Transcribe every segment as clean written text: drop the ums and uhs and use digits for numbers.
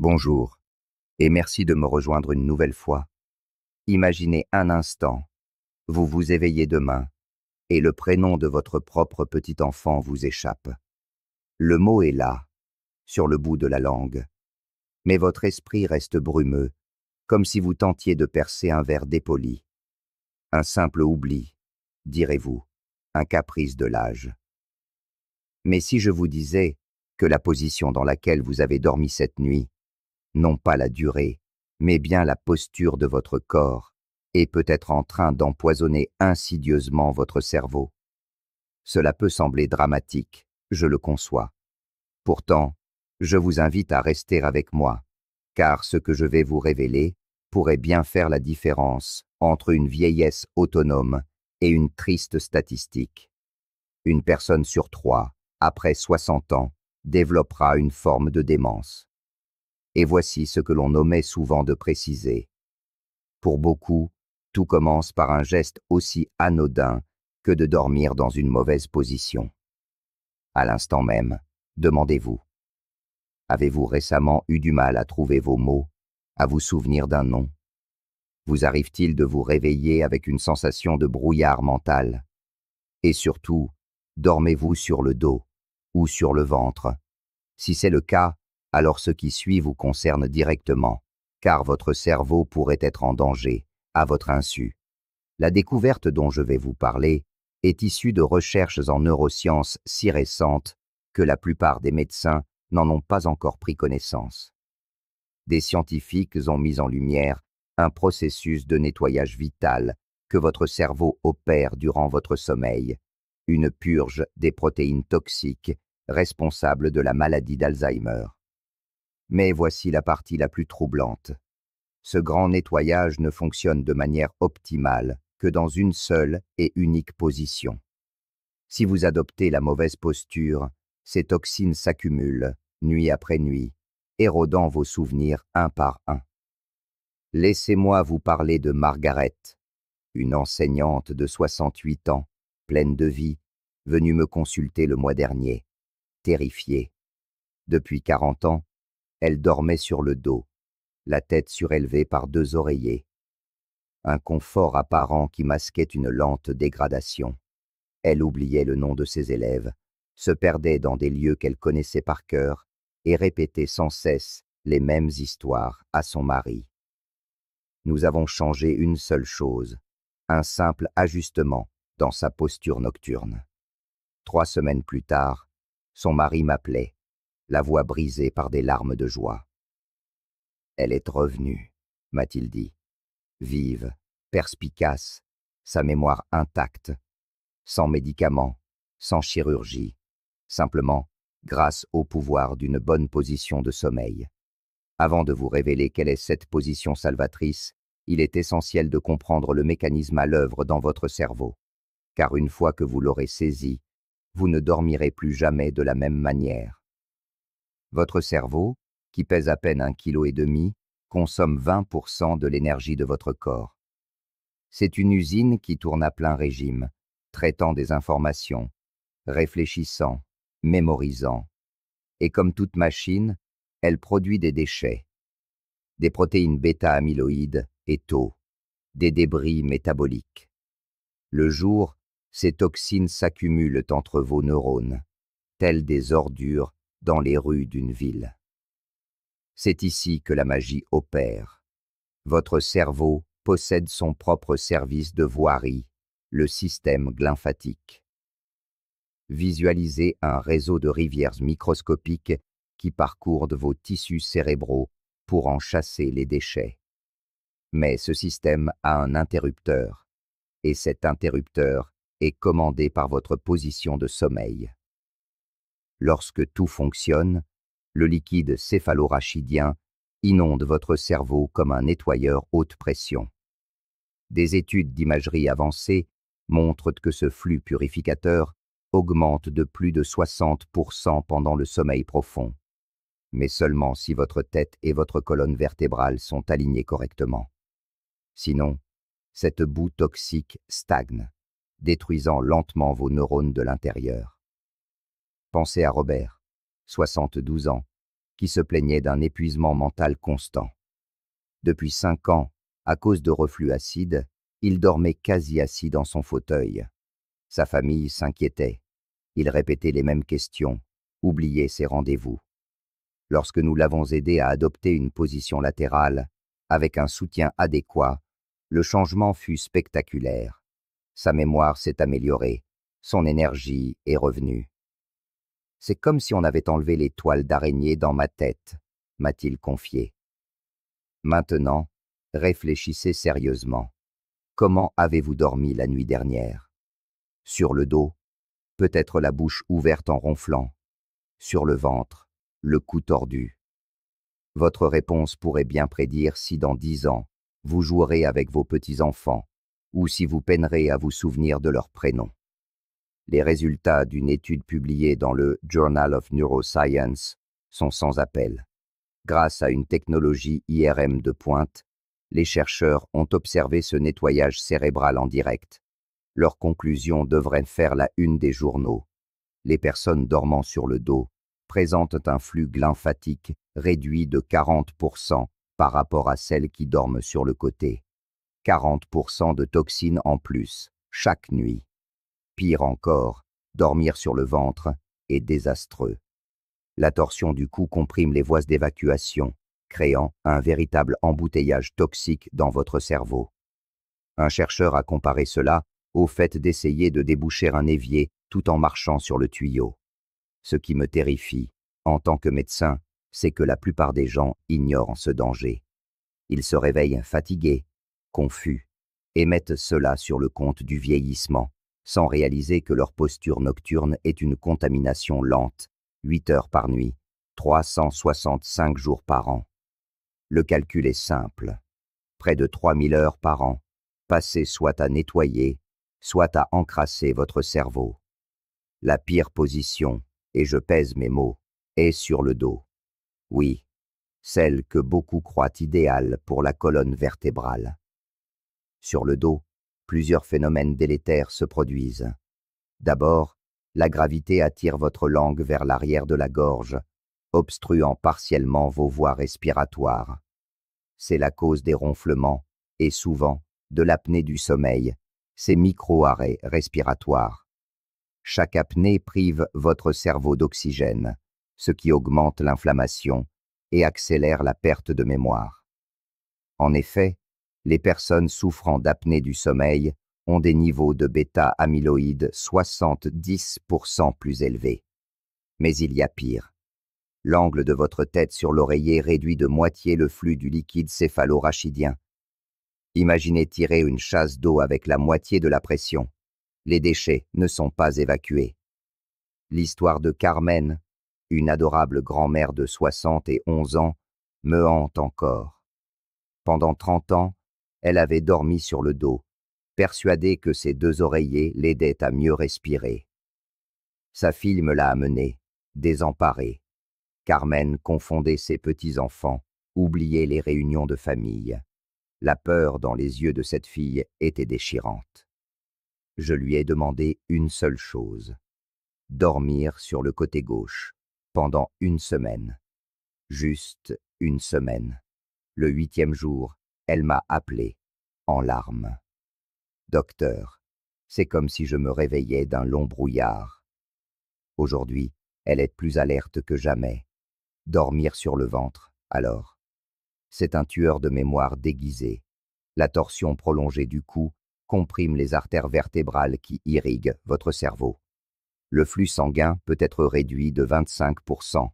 Bonjour, et merci de me rejoindre une nouvelle fois. Imaginez un instant, vous vous éveillez demain, et le prénom de votre propre petit enfant vous échappe. Le mot est là, sur le bout de la langue, mais votre esprit reste brumeux, comme si vous tentiez de percer un verre dépoli. Un simple oubli, direz-vous, un caprice de l'âge. Mais si je vous disais que la position dans laquelle vous avez dormi cette nuit, non pas la durée, mais bien la posture de votre corps, est peut-être en train d'empoisonner insidieusement votre cerveau. Cela peut sembler dramatique, je le conçois. Pourtant, je vous invite à rester avec moi, car ce que je vais vous révéler pourrait bien faire la différence entre une vieillesse autonome et une triste statistique. Une personne sur 3, après 60 ans, développera une forme de démence. Et voici ce que l'on omet souvent de préciser. Pour beaucoup, tout commence par un geste aussi anodin que de dormir dans une mauvaise position. À l'instant même, demandez-vous, avez-vous récemment eu du mal à trouver vos mots, à vous souvenir d'un nom? Vous arrive-t-il de vous réveiller avec une sensation de brouillard mental? Et surtout, dormez-vous sur le dos ou sur le ventre? Si c'est le cas, alors ce qui suit vous concerne directement, car votre cerveau pourrait être en danger, à votre insu. La découverte dont je vais vous parler est issue de recherches en neurosciences si récentes que la plupart des médecins n'en ont pas encore pris connaissance. Des scientifiques ont mis en lumière un processus de nettoyage vital que votre cerveau opère durant votre sommeil, une purge des protéines toxiques responsables de la maladie d'Alzheimer. Mais voici la partie la plus troublante. Ce grand nettoyage ne fonctionne de manière optimale que dans une seule et unique position. Si vous adoptez la mauvaise posture, ces toxines s'accumulent, nuit après nuit, érodant vos souvenirs un par un. Laissez-moi vous parler de Margaret, une enseignante de 68 ans, pleine de vie, venue me consulter le mois dernier, terrifiée. Depuis 40 ans, elle dormait sur le dos, la tête surélevée par 2 oreillers. Un confort apparent qui masquait une lente dégradation. Elle oubliait le nom de ses élèves, se perdait dans des lieux qu'elle connaissait par cœur et répétait sans cesse les mêmes histoires à son mari. Nous avons changé une seule chose, un simple ajustement dans sa posture nocturne. 3 semaines plus tard, son mari m'appelait, la voix brisée par des larmes de joie. « Elle est revenue », m'a-t-il dit, vive, perspicace, sa mémoire intacte, sans médicaments, sans chirurgie, simplement grâce au pouvoir d'une bonne position de sommeil. Avant de vous révéler quelle est cette position salvatrice, il est essentiel de comprendre le mécanisme à l'œuvre dans votre cerveau, car une fois que vous l'aurez saisi, vous ne dormirez plus jamais de la même manière. Votre cerveau, qui pèse à peine 1,5 kg, consomme 20% de l'énergie de votre corps. C'est une usine qui tourne à plein régime, traitant des informations, réfléchissant, mémorisant. Et comme toute machine, elle produit des déchets, des protéines bêta-amyloïdes et tau, des débris métaboliques. Le jour, ces toxines s'accumulent entre vos neurones, telles des ordures dans les rues d'une ville. C'est ici que la magie opère. Votre cerveau possède son propre service de voirie, le système glymphatique. Visualisez un réseau de rivières microscopiques qui parcourent vos tissus cérébraux pour en chasser les déchets. Mais ce système a un interrupteur, et cet interrupteur est commandé par votre position de sommeil. Lorsque tout fonctionne, le liquide céphalorachidien inonde votre cerveau comme un nettoyeur haute pression. Des études d'imagerie avancée montrent que ce flux purificateur augmente de plus de 60% pendant le sommeil profond, mais seulement si votre tête et votre colonne vertébrale sont alignées correctement. Sinon, cette boue toxique stagne, détruisant lentement vos neurones de l'intérieur. Pensez à Robert, 72 ans, qui se plaignait d'un épuisement mental constant. Depuis 5 ans, à cause de reflux acide, il dormait quasi assis dans son fauteuil. Sa famille s'inquiétait. Il répétait les mêmes questions, oubliait ses rendez-vous. Lorsque nous l'avons aidé à adopter une position latérale, avec un soutien adéquat, le changement fut spectaculaire. Sa mémoire s'est améliorée, son énergie est revenue. C'est comme si on avait enlevé les toiles d'araignée dans ma tête, m'a-t-il confié. Maintenant, réfléchissez sérieusement. Comment avez-vous dormi la nuit dernière? Sur le dos, peut-être la bouche ouverte en ronflant. Sur le ventre, le cou tordu. Votre réponse pourrait bien prédire si dans 10 ans, vous jouerez avec vos petits-enfants, ou si vous peinerez à vous souvenir de leur prénom. Les résultats d'une étude publiée dans le Journal of Neuroscience sont sans appel. Grâce à une technologie IRM de pointe, les chercheurs ont observé ce nettoyage cérébral en direct. Leurs conclusions devraient faire la une des journaux. Les personnes dormant sur le dos présentent un flux lymphatique réduit de 40% par rapport à celles qui dorment sur le côté. 40% de toxines en plus, chaque nuit. Pire encore, dormir sur le ventre est désastreux. La torsion du cou comprime les voies d'évacuation, créant un véritable embouteillage toxique dans votre cerveau. Un chercheur a comparé cela au fait d'essayer de déboucher un évier tout en marchant sur le tuyau. Ce qui me terrifie, en tant que médecin, c'est que la plupart des gens ignorent ce danger. Ils se réveillent fatigués, confus, et mettent cela sur le compte du vieillissement, sans réaliser que leur posture nocturne est une contamination lente, 8 heures par nuit, 365 jours par an. Le calcul est simple. Près de 3000 heures par an, passées soit à nettoyer, soit à encrasser votre cerveau. La pire position, et je pèse mes mots, est sur le dos. Oui, celle que beaucoup croient idéale pour la colonne vertébrale. Sur le dos, plusieurs phénomènes délétères se produisent. D'abord, la gravité attire votre langue vers l'arrière de la gorge, obstruant partiellement vos voies respiratoires. C'est la cause des ronflements et souvent de l'apnée du sommeil, ces micro-arrêts respiratoires. Chaque apnée prive votre cerveau d'oxygène, ce qui augmente l'inflammation et accélère la perte de mémoire. En effet, les personnes souffrant d'apnée du sommeil ont des niveaux de bêta-amyloïdes 70% plus élevés. Mais il y a pire. L'angle de votre tête sur l'oreiller réduit de moitié le flux du liquide céphalo-rachidien. Imaginez tirer une chasse d'eau avec la moitié de la pression. Les déchets ne sont pas évacués. L'histoire de Carmen, une adorable grand-mère de 71 ans, me hante encore. Pendant 30 ans, elle avait dormi sur le dos, persuadée que ses 2 oreillers l'aidaient à mieux respirer. Sa fille me l'a amenée, désemparée. Carmen confondait ses petits-enfants, oubliait les réunions de famille. La peur dans les yeux de cette fille était déchirante. Je lui ai demandé une seule chose: dormir sur le côté gauche, pendant 1 semaine. Juste 1 semaine. Le 8e jour, elle m'a appelé, en larmes. Docteur, c'est comme si je me réveillais d'un long brouillard. Aujourd'hui, elle est plus alerte que jamais. Dormir sur le ventre, alors. C'est un tueur de mémoire déguisé. La torsion prolongée du cou comprime les artères vertébrales qui irriguent votre cerveau. Le flux sanguin peut être réduit de 25%.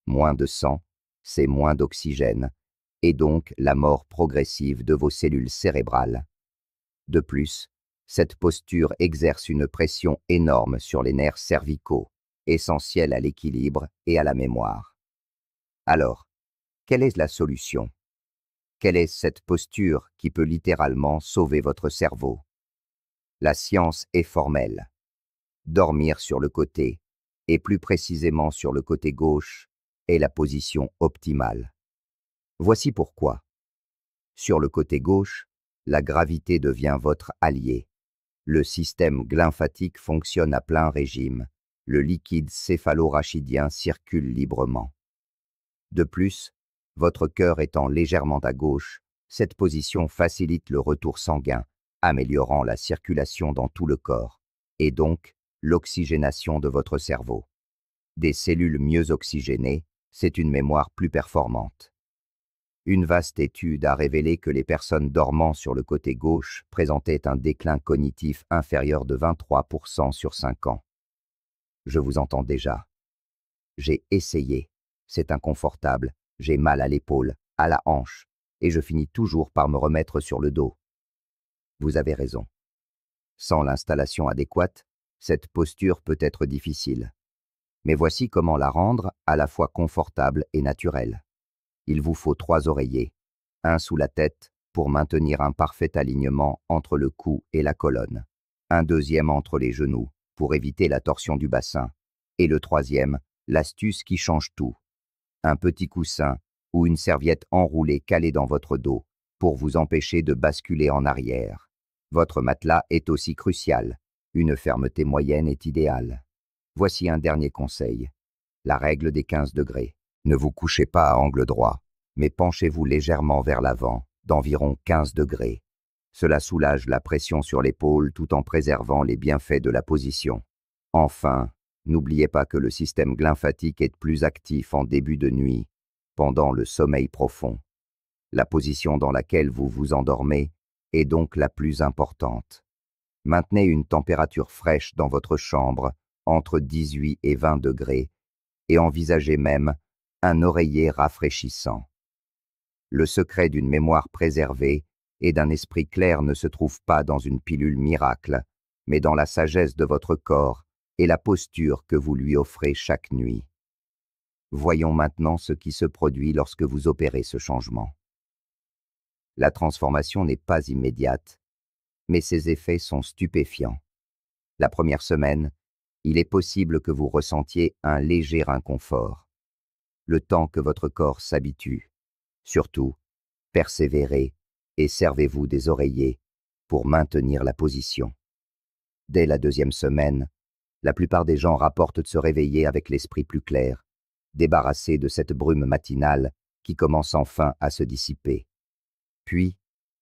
Moins de sang, c'est moins d'oxygène, et donc la mort progressive de vos cellules cérébrales. De plus, cette posture exerce une pression énorme sur les nerfs cervicaux, essentiels à l'équilibre et à la mémoire. Alors, quelle est la solution? Quelle est cette posture qui peut littéralement sauver votre cerveau? La science est formelle. Dormir sur le côté, et plus précisément sur le côté gauche, est la position optimale. Voici pourquoi. Sur le côté gauche, la gravité devient votre allié. Le système lymphatique fonctionne à plein régime. Le liquide céphalo-rachidien circule librement. De plus, votre cœur étant légèrement à gauche, cette position facilite le retour sanguin, améliorant la circulation dans tout le corps, et donc l'oxygénation de votre cerveau. Des cellules mieux oxygénées, c'est une mémoire plus performante. Une vaste étude a révélé que les personnes dormant sur le côté gauche présentaient un déclin cognitif inférieur de 23% sur 5 ans. Je vous entends déjà. J'ai essayé. C'est inconfortable. J'ai mal à l'épaule, à la hanche, et je finis toujours par me remettre sur le dos. Vous avez raison. Sans l'installation adéquate, cette posture peut être difficile. Mais voici comment la rendre à la fois confortable et naturelle. Il vous faut 3 oreillers, un sous la tête pour maintenir un parfait alignement entre le cou et la colonne, un deuxième entre les genoux pour éviter la torsion du bassin, et le troisième, l'astuce qui change tout, un petit coussin ou une serviette enroulée calée dans votre dos pour vous empêcher de basculer en arrière. Votre matelas est aussi crucial, une fermeté moyenne est idéale. Voici un dernier conseil, la règle des 15 degrés. Ne vous couchez pas à angle droit, mais penchez-vous légèrement vers l'avant, d'environ 15 degrés. Cela soulage la pression sur l'épaule tout en préservant les bienfaits de la position. Enfin, n'oubliez pas que le système lymphatique est plus actif en début de nuit, pendant le sommeil profond. La position dans laquelle vous vous endormez est donc la plus importante. Maintenez une température fraîche dans votre chambre, entre 18 et 20 degrés, et envisagez même un oreiller rafraîchissant. Le secret d'une mémoire préservée et d'un esprit clair ne se trouve pas dans une pilule miracle, mais dans la sagesse de votre corps et la posture que vous lui offrez chaque nuit. Voyons maintenant ce qui se produit lorsque vous opérez ce changement. La transformation n'est pas immédiate, mais ses effets sont stupéfiants. La première semaine, il est possible que vous ressentiez un léger inconfort, le temps que votre corps s'habitue. Surtout, persévérez et servez-vous des oreillers pour maintenir la position. Dès la deuxième semaine, la plupart des gens rapportent de se réveiller avec l'esprit plus clair, débarrassés de cette brume matinale qui commence enfin à se dissiper. Puis,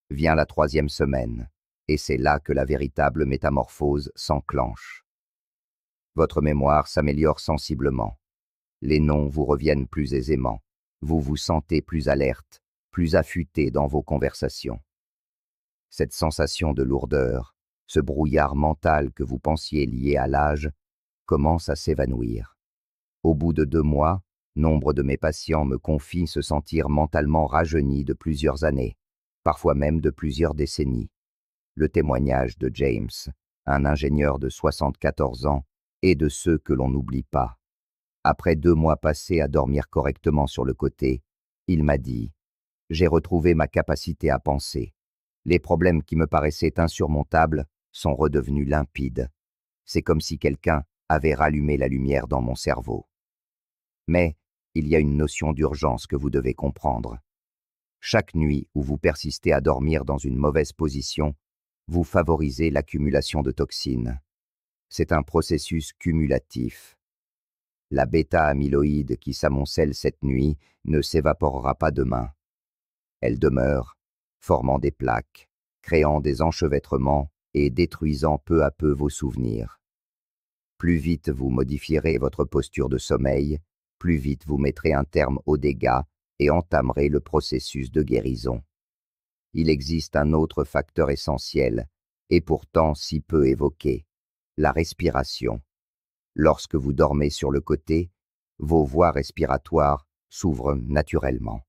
vient la troisième semaine, et c'est là que la véritable métamorphose s'enclenche. Votre mémoire s'améliore sensiblement. Les noms vous reviennent plus aisément. Vous vous sentez plus alerte, plus affûté dans vos conversations. Cette sensation de lourdeur, ce brouillard mental que vous pensiez lié à l'âge, commence à s'évanouir. Au bout de 2 mois, nombre de mes patients me confient se sentir mentalement rajeunis de plusieurs années, parfois même de plusieurs décennies. Le témoignage de James, un ingénieur de 74 ans, est de ceux que l'on n'oublie pas. Après 2 mois passés à dormir correctement sur le côté, il m'a dit « J'ai retrouvé ma capacité à penser. Les problèmes qui me paraissaient insurmontables sont redevenus limpides. C'est comme si quelqu'un avait rallumé la lumière dans mon cerveau. » Mais il y a une notion d'urgence que vous devez comprendre. Chaque nuit où vous persistez à dormir dans une mauvaise position, vous favorisez l'accumulation de toxines. C'est un processus cumulatif. La bêta-amyloïde qui s'amoncelle cette nuit ne s'évaporera pas demain. Elle demeure, formant des plaques, créant des enchevêtrements et détruisant peu à peu vos souvenirs. Plus vite vous modifierez votre posture de sommeil, plus vite vous mettrez un terme aux dégâts et entamerez le processus de guérison. Il existe un autre facteur essentiel, et pourtant si peu évoqué, la respiration. Lorsque vous dormez sur le côté, vos voies respiratoires s'ouvrent naturellement.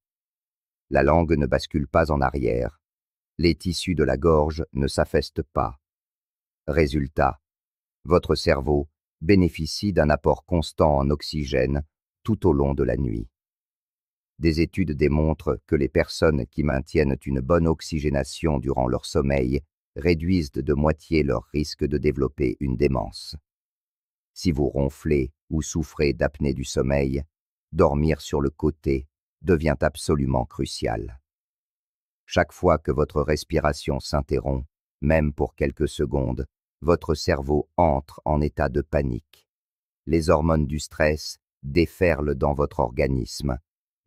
La langue ne bascule pas en arrière. Les tissus de la gorge ne s'affaissent pas. Résultat, votre cerveau bénéficie d'un apport constant en oxygène tout au long de la nuit. Des études démontrent que les personnes qui maintiennent une bonne oxygénation durant leur sommeil réduisent de moitié leur risque de développer une démence. Si vous ronflez ou souffrez d'apnée du sommeil, dormir sur le côté devient absolument crucial. Chaque fois que votre respiration s'interrompt, même pour quelques secondes, votre cerveau entre en état de panique. Les hormones du stress déferlent dans votre organisme.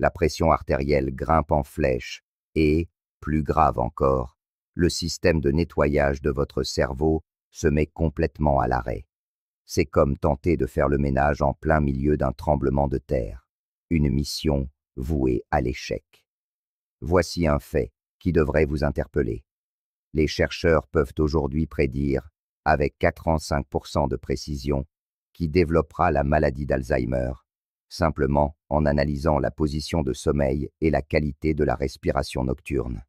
La pression artérielle grimpe en flèche et, plus grave encore, le système de nettoyage de votre cerveau se met complètement à l'arrêt. C'est comme tenter de faire le ménage en plein milieu d'un tremblement de terre. Une mission vouée à l'échec. Voici un fait qui devrait vous interpeller. Les chercheurs peuvent aujourd'hui prédire, avec 85% de précision, qui développera la maladie d'Alzheimer, simplement en analysant la position de sommeil et la qualité de la respiration nocturne.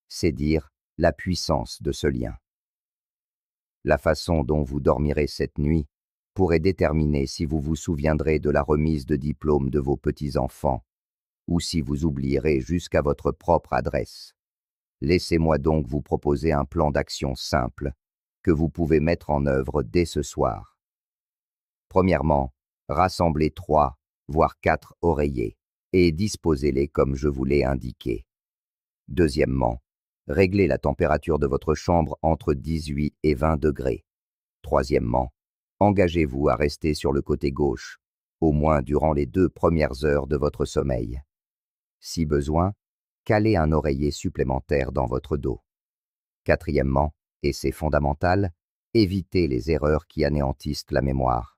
C'est dire la puissance de ce lien. La façon dont vous dormirez cette nuit pourrait déterminer si vous vous souviendrez de la remise de diplôme de vos petits-enfants ou si vous oublierez jusqu'à votre propre adresse. Laissez-moi donc vous proposer un plan d'action simple que vous pouvez mettre en œuvre dès ce soir. Premièrement, rassemblez 3, voire 4 oreillers et disposez-les comme je vous l'ai indiqué. Deuxièmement, réglez la température de votre chambre entre 18 et 20 degrés. Troisièmement, engagez-vous à rester sur le côté gauche, au moins durant les 2 premières heures de votre sommeil. Si besoin, calez un oreiller supplémentaire dans votre dos. Quatrièmement, et c'est fondamental, évitez les erreurs qui anéantissent la mémoire.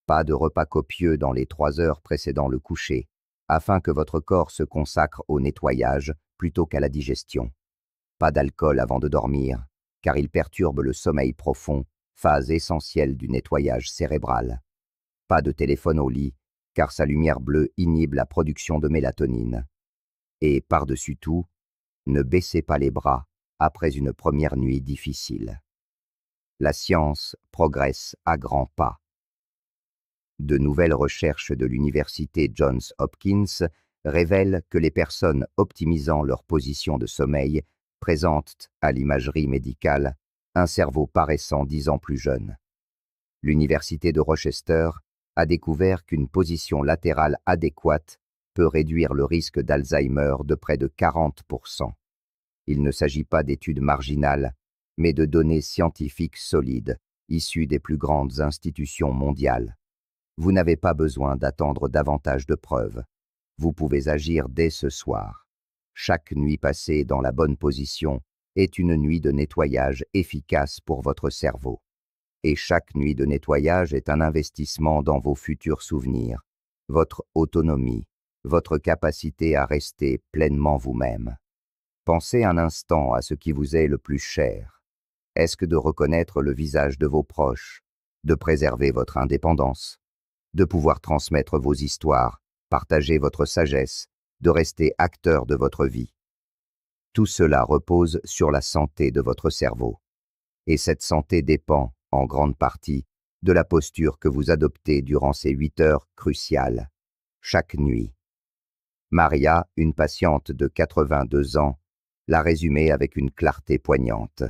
Pas de repas copieux dans les 3 heures précédant le coucher, afin que votre corps se consacre au nettoyage plutôt qu'à la digestion. Pas d'alcool avant de dormir, car il perturbe le sommeil profond, phase essentielle du nettoyage cérébral. Pas de téléphone au lit, car sa lumière bleue inhibe la production de mélatonine. Et par-dessus tout, ne baissez pas les bras après une première nuit difficile. La science progresse à grands pas. De nouvelles recherches de l'université Johns Hopkins révèlent que les personnes optimisant leur position de sommeil présentent, à l'imagerie médicale, un cerveau paraissant 10 ans plus jeune. L'université de Rochester a découvert qu'une position latérale adéquate peut réduire le risque d'Alzheimer de près de 40%. Il ne s'agit pas d'études marginales, mais de données scientifiques solides, issues des plus grandes institutions mondiales. Vous n'avez pas besoin d'attendre davantage de preuves. Vous pouvez agir dès ce soir. Chaque nuit passée dans la bonne position est une nuit de nettoyage efficace pour votre cerveau. Et chaque nuit de nettoyage est un investissement dans vos futurs souvenirs, votre autonomie, votre capacité à rester pleinement vous-même. Pensez un instant à ce qui vous est le plus cher. Est-ce que de reconnaître le visage de vos proches, de préserver votre indépendance, de pouvoir transmettre vos histoires, partager votre sagesse, de rester acteur de votre vie? Tout cela repose sur la santé de votre cerveau. Et cette santé dépend, en grande partie, de la posture que vous adoptez durant ces 8 heures cruciales, chaque nuit. Maria, une patiente de 82 ans, l'a résumé avec une clarté poignante.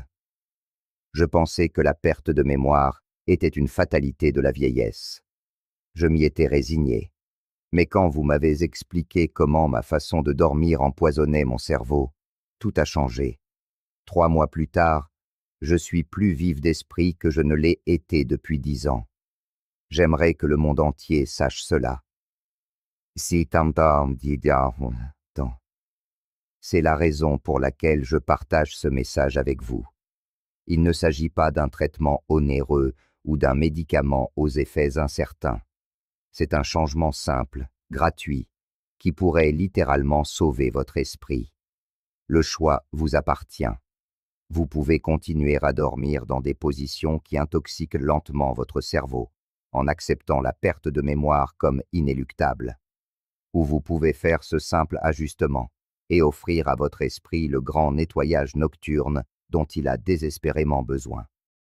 Je pensais que la perte de mémoire était une fatalité de la vieillesse. Je m'y étais résigné. Mais quand vous m'avez expliqué comment ma façon de dormir empoisonnait mon cerveau, tout a changé. 3 mois plus tard, je suis plus vif d'esprit que je ne l'ai été depuis 10 ans. J'aimerais que le monde entier sache cela. C'est la raison pour laquelle je partage ce message avec vous. Il ne s'agit pas d'un traitement onéreux ou d'un médicament aux effets incertains. C'est un changement simple, gratuit, qui pourrait littéralement sauver votre esprit. Le choix vous appartient. Vous pouvez continuer à dormir dans des positions qui intoxiquent lentement votre cerveau, en acceptant la perte de mémoire comme inéluctable. Ou vous pouvez faire ce simple ajustement et offrir à votre esprit le grand nettoyage nocturne dont il a désespérément besoin.